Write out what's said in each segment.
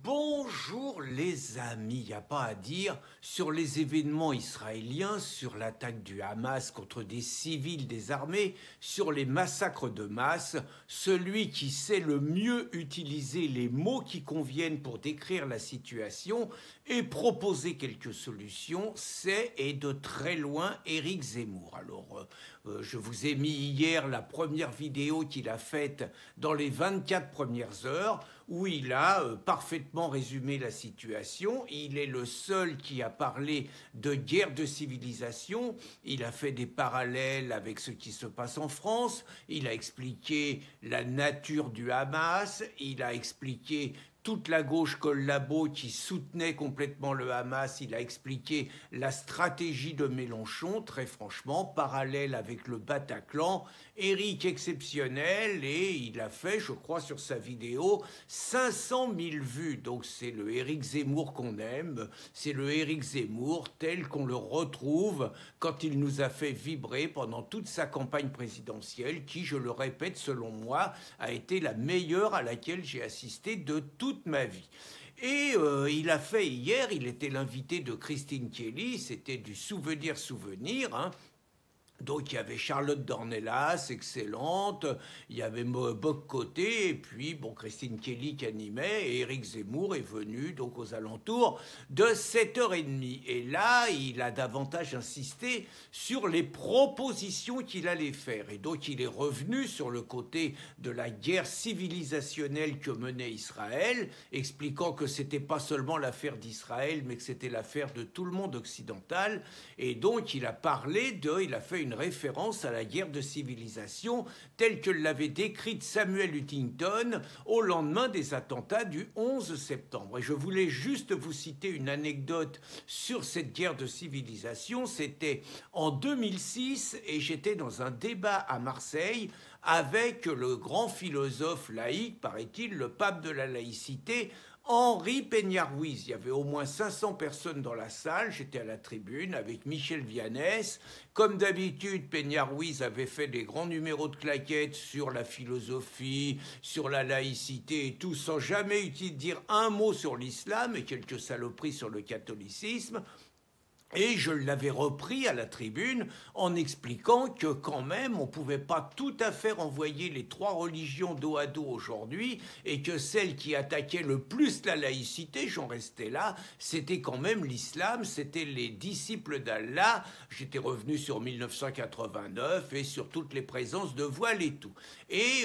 Bonjour les amis, il n'y a pas à dire sur les événements israéliens, sur l'attaque du Hamas contre des civils désarmés, sur les massacres de masse. Celui qui sait le mieux utiliser les mots qui conviennent pour décrire la situation et proposer quelques solutions, c'est et de très loin Éric Zemmour. Alors, je vous ai mis hier la première vidéo qu'il a faite dans les 24 premières heures où il a parfaitement résumé la situation. Il est le seul qui a parlé de guerre de civilisation. Il a fait des parallèles avec ce qui se passe en France. Il a expliqué la nature du Hamas. Il a expliqué toute la gauche collabo qui soutenait complètement le Hamas. Il a expliqué la stratégie de Mélenchon, très franchement, parallèle avec le Bataclan. Éric exceptionnel, et il a fait, je crois, sur sa vidéo, 500 000 vues. Donc c'est le Éric Zemmour qu'on aime, c'est le Éric Zemmour tel qu'on le retrouve quand il nous a fait vibrer pendant toute sa campagne présidentielle, qui, je le répète, selon moi, a été la meilleure à laquelle j'ai assisté de toute ma vie. Et il a fait hier, il était l'invité de Christine Kelly, c'était du souvenir, hein. Donc il y avait Charlotte Dornelas, excellente, il y avait Boc Côté, et puis bon, Christine Kelly qui animait, et Éric Zemmour est venu donc aux alentours de 7h30. Et là, il a davantage insisté sur les propositions qu'il allait faire. Et donc il est revenu sur le côté de la guerre civilisationnelle que menait Israël, expliquant que c'était pas seulement l'affaire d'Israël, mais que c'était l'affaire de tout le monde occidental. Et donc il a fait une référence à la guerre de civilisation telle que l'avait décrite Samuel Huntington au lendemain des attentats du 11 septembre. Et je voulais juste vous citer une anecdote sur cette guerre de civilisation. C'était en 2006 et j'étais dans un débat à Marseille avec le grand philosophe laïque, paraît-il, le pape de la laïcité, Henri Peña-Ruiz. Il y avait au moins 500 personnes dans la salle, j'étais à la tribune avec Michel Vianès. Comme d'habitude, Peña-Ruiz avait fait des grands numéros de claquettes sur la philosophie, sur la laïcité et tout, sans jamais dire un mot sur l'islam et quelques saloperies sur le catholicisme. Et je l'avais repris à la tribune en expliquant que quand même on ne pouvait pas tout à fait renvoyer les trois religions dos à dos aujourd'hui et que celle qui attaquait le plus la laïcité, j'en restais là, c'était quand même l'islam, c'était les disciples d'Allah. J'étais revenu sur 1989 et sur toutes les présences de voile et tout. Et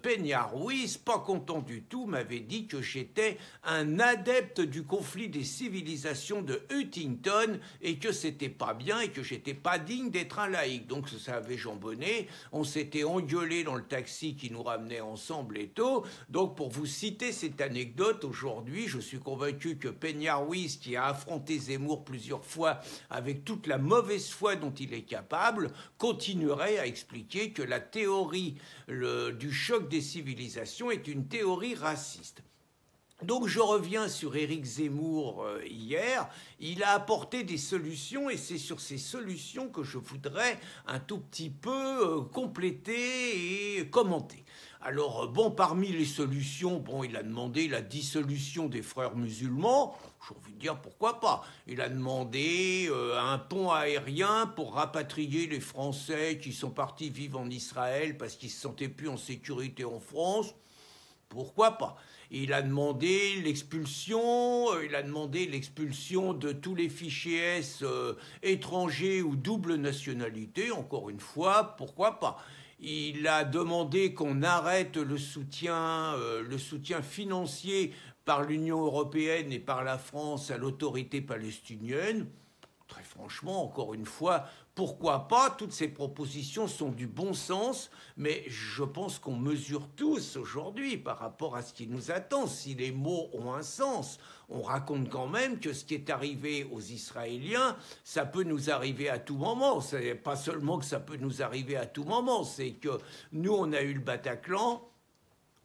Peña-Ruiz, pas content du tout, m'avait dit que j'étais un adepte du conflit des civilisations de Huntington et que c'était pas bien et que j'étais pas digne d'être un laïc. Donc ça avait jambonné, on s'était engueulé dans le taxi qui nous ramenait ensemble et tout. Donc pour vous citer cette anecdote, aujourd'hui, je suis convaincu que Peña-Ruiz, qui a affronté Zemmour plusieurs fois avec toute la mauvaise foi dont il est capable, continuerait à expliquer que la théorie du choc des civilisations est une théorie raciste. Donc je reviens sur Éric Zemmour hier, il a apporté des solutions et c'est sur ces solutions que je voudrais un tout petit peu compléter et commenter. Alors bon, parmi les solutions, bon, il a demandé la dissolution des frères musulmans, j'ai envie de dire pourquoi pas. Il a demandé un pont aérien pour rapatrier les Français qui sont partis vivre en Israël parce qu'ils ne se sentaient plus en sécurité en France, pourquoi pas. Il a demandé l'expulsion de tous les fichiers S étrangers ou double nationalité, encore une fois, pourquoi pas. Il a demandé qu'on arrête le soutien financier par l'Union européenne et par la France à l'autorité palestinienne. Très franchement, encore une fois, pourquoi pas? Toutes ces propositions sont du bon sens, mais je pense qu'on mesure tous aujourd'hui par rapport à ce qui nous attend. Si les mots ont un sens, on raconte quand même que ce qui est arrivé aux Israéliens, ça peut nous arriver à tout moment. C'est pas seulement que ça peut nous arriver à tout moment, c'est que nous, on a eu le Bataclan,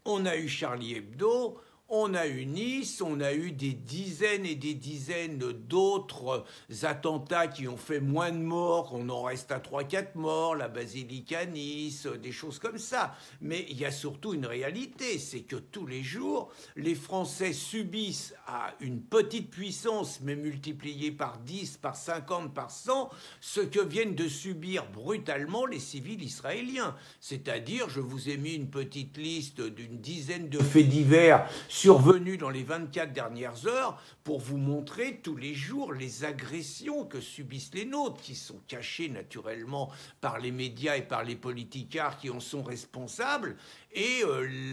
on a eu Charlie Hebdo, On a eu Nice, on a eu des dizaines et des dizaines d'autres attentats qui ont fait moins de morts, on en reste à 3-4 morts, la basilique à Nice, des choses comme ça. Mais il y a surtout une réalité, c'est que tous les jours, les Français subissent à une petite puissance, mais multipliée par 10, par 50, par 100, ce que viennent de subir brutalement les civils israéliens. C'est-à-dire, je vous ai mis une petite liste d'une dizaine de faits divers survenus dans les 24 dernières heures pour vous montrer tous les jours les agressions que subissent les nôtres, qui sont cachées naturellement par les médias et par les politicards qui en sont responsables, et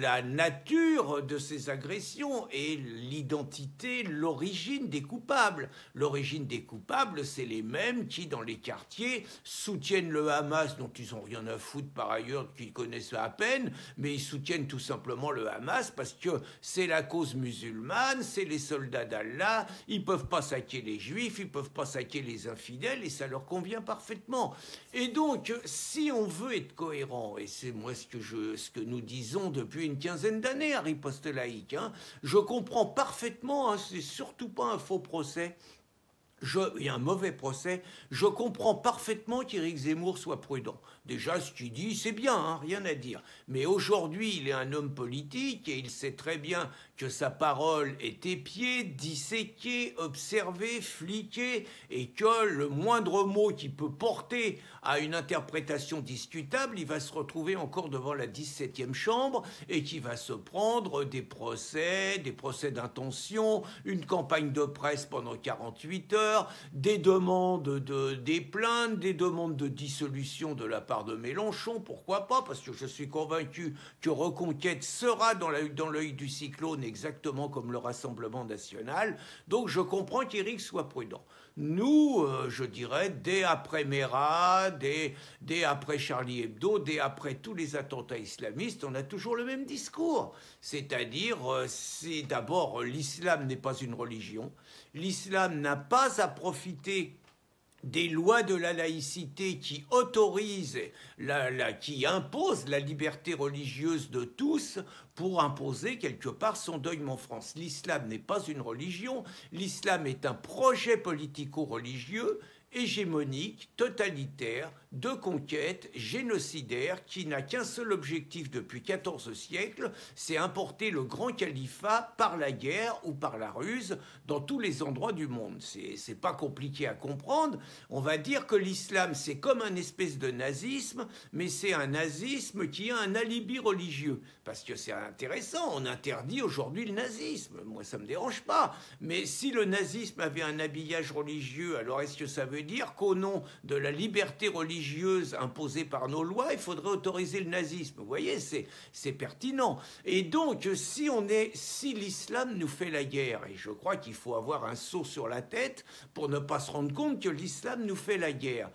la nature de ces agressions et l'identité, l'origine des coupables. L'origine des coupables, c'est les mêmes qui, dans les quartiers, soutiennent le Hamas, dont ils n'ont rien à foutre par ailleurs, qu'ils connaissent à peine, mais ils soutiennent tout simplement le Hamas parce que c'est la cause musulmane, c'est les soldats d'Allah, ils ne peuvent pas saquer les juifs, ils ne peuvent pas saquer les infidèles, et ça leur convient parfaitement. Et donc, si on veut être cohérent, et c'est moi ce que nous disons depuis une quinzaine d'années à Riposte Laïque, je comprends parfaitement, c'est surtout pas un faux procès, il y a un mauvais procès, je comprends parfaitement qu'Éric Zemmour soit prudent. Déjà, ce qu'il dit, c'est bien, rien à dire. Mais aujourd'hui, il est un homme politique et il sait très bien que sa parole est épiée, disséquée, observée, fliquée, et que le moindre mot qui peut porter à une interprétation discutable, il va se retrouver encore devant la 17e chambre et qui va se prendre des procès d'intention, une campagne de presse pendant 48 heures, des demandes des plaintes, des demandes de dissolution de la part de Mélenchon, pourquoi pas, parce que je suis convaincu que Reconquête sera dans l'œil du cyclone exactement comme le Rassemblement national. Donc je comprends qu'Éric soit prudent. Nous, je dirais, dès après Mera, dès après Charlie Hebdo, dès après tous les attentats islamistes, on a toujours le même discours. C'est-à-dire, c'est d'abord, l'islam n'est pas une religion. L'islam n'a pas à profiter des lois de la laïcité qui autorisent, qui imposent la liberté religieuse de tous pour imposer quelque part son dogme en France. L'islam n'est pas une religion, l'islam est un projet politico-religieux hégémonique, totalitaire, de conquête, génocidaire, qui n'a qu'un seul objectif depuis 14 siècles, c'est importer le grand califat par la guerre ou par la ruse dans tous les endroits du monde. C'est pas compliqué à comprendre. On va dire que l'islam, c'est comme un espèce de nazisme, mais c'est un nazisme qui a un alibi religieux. Parce que c'est intéressant, on interdit aujourd'hui le nazisme. Moi, ça me dérange pas. Mais si le nazisme avait un habillage religieux, alors est-ce que ça veut dire qu'au nom de la liberté religieuse imposée par nos lois, il faudrait autoriser le nazisme? Vous voyez, c'est pertinent. Et donc, si l'islam nous fait la guerre, et je crois qu'il faut avoir un seau sur la tête pour ne pas se rendre compte que l'islam nous fait la guerre,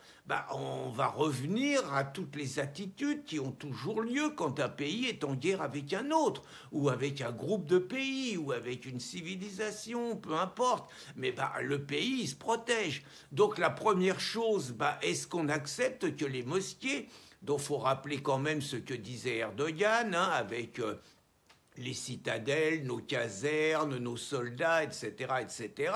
on va revenir à toutes les attitudes qui ont toujours lieu quand un pays est en guerre avec un autre, ou avec un groupe de pays, ou avec une civilisation, peu importe. Mais le pays, il se protège. Donc la première chose, est-ce qu'on accepte que les mosquées, dont il faut rappeler quand même ce que disait Erdogan, avec les citadelles, nos casernes, nos soldats, etc., etc.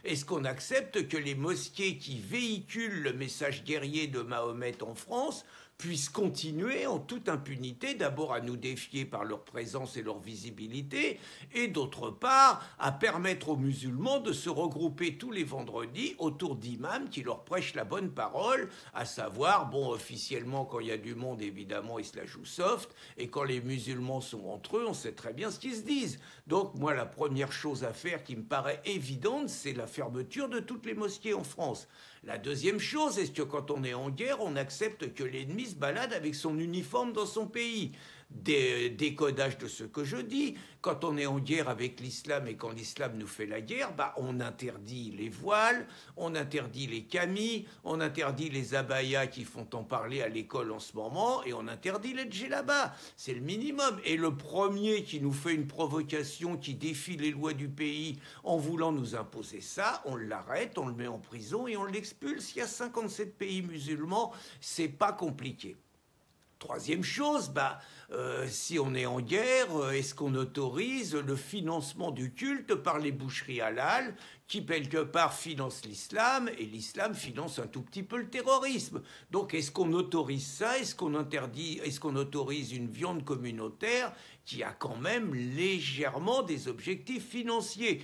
Est-ce qu'on accepte que les mosquées qui véhiculent le message guerrier de Mahomet en France puissent continuer en toute impunité, d'abord à nous défier par leur présence et leur visibilité, et d'autre part à permettre aux musulmans de se regrouper tous les vendredis autour d'imams qui leur prêchent la bonne parole, à savoir, officiellement quand il y a du monde, évidemment, ils se la jouent soft, et quand les musulmans sont entre eux, on sait très bien ce qu'ils se disent. Donc moi, la première chose à faire qui me paraît évidente, c'est la fermeture de toutes les mosquées en France. La deuxième chose, est-ce que quand on est en guerre, on accepte que l'ennemi se balade avec son uniforme dans son pays? Décodage de ce que je dis. Quand on est en guerre avec l'islam et quand l'islam nous fait la guerre, on interdit les voiles, on interdit les camis, on interdit les abayas qui font en parler à l'école en ce moment, et on interdit les djellabas. C'est le minimum. Et le premier qui nous fait une provocation, qui défie les lois du pays en voulant nous imposer ça, on l'arrête, on le met en prison et on l'expulse. Il y a 57 pays musulmans, c'est pas compliqué. Troisième chose, si on est en guerre, est-ce qu'on autorise le financement du culte par les boucheries halal qui quelque part financent l'islam et l'islam finance un tout petit peu le terrorisme. Donc est-ce qu'on autorise ça? Est-ce qu'on interdit, est-ce qu'on autorise une viande communautaire qui a quand même légèrement des objectifs financiers?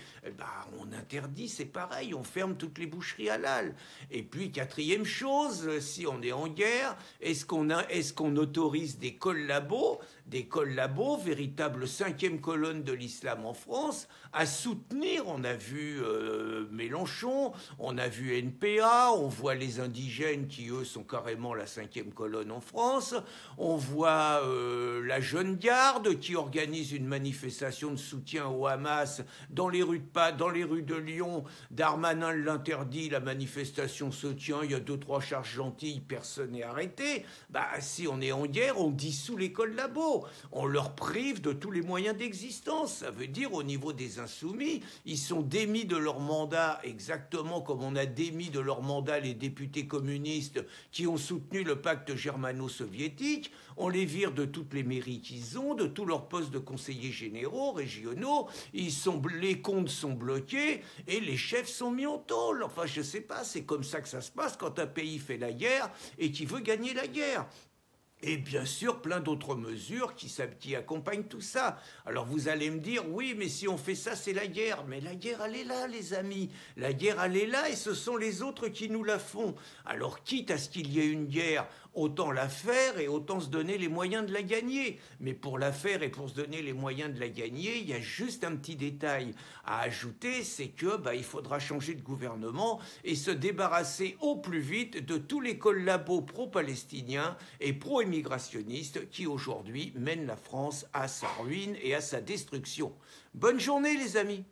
On interdit, c'est pareil, on ferme toutes les boucheries halal. Et puis quatrième chose, si on est en guerre, est-ce qu'on autorise des collabos, véritable cinquième colonne de l'islam en France, à soutenir? On a vu Mélenchon, on a vu NPA, on voit les indigènes qui eux sont carrément la cinquième colonne en France, on voit la Jeune Garde qui organise une manifestation de soutien au Hamas dans les rues de Lyon. Darmanin l'interdit, la manifestation se tient, il y a 2-3 charges gentilles, personne n'est arrêté. Si on est en guerre, on dissout les collabos, on leur prive de tous les moyens d'existence. Ça veut dire au niveau des insoumis, ils sont démis de leur mandat exactement comme on a démis de leur mandat les députés communistes qui ont soutenu le pacte germano-soviétique. On les vire de toutes les mairies qu'ils ont, de tous leurs postes de conseillers généraux, régionaux. Les comptes sont bloqués et les chefs sont mis en tôle. Enfin, je sais pas, c'est comme ça que ça se passe quand un pays fait la guerre et qui veut gagner la guerre. Et bien sûr, plein d'autres mesures qui accompagnent tout ça. Alors vous allez me dire, oui, mais si on fait ça, c'est la guerre. Mais la guerre, elle est là, les amis. La guerre, elle est là et ce sont les autres qui nous la font. Alors quitte à ce qu'il y ait une guerre, autant la faire et autant se donner les moyens de la gagner. Mais pour la faire et pour se donner les moyens de la gagner, il y a juste un petit détail à ajouter, c'est que il faudra changer de gouvernement et se débarrasser au plus vite de tous les collabos pro-palestiniens et pro-immigrationnistes qui aujourd'hui mènent la France à sa ruine et à sa destruction. Bonne journée les amis!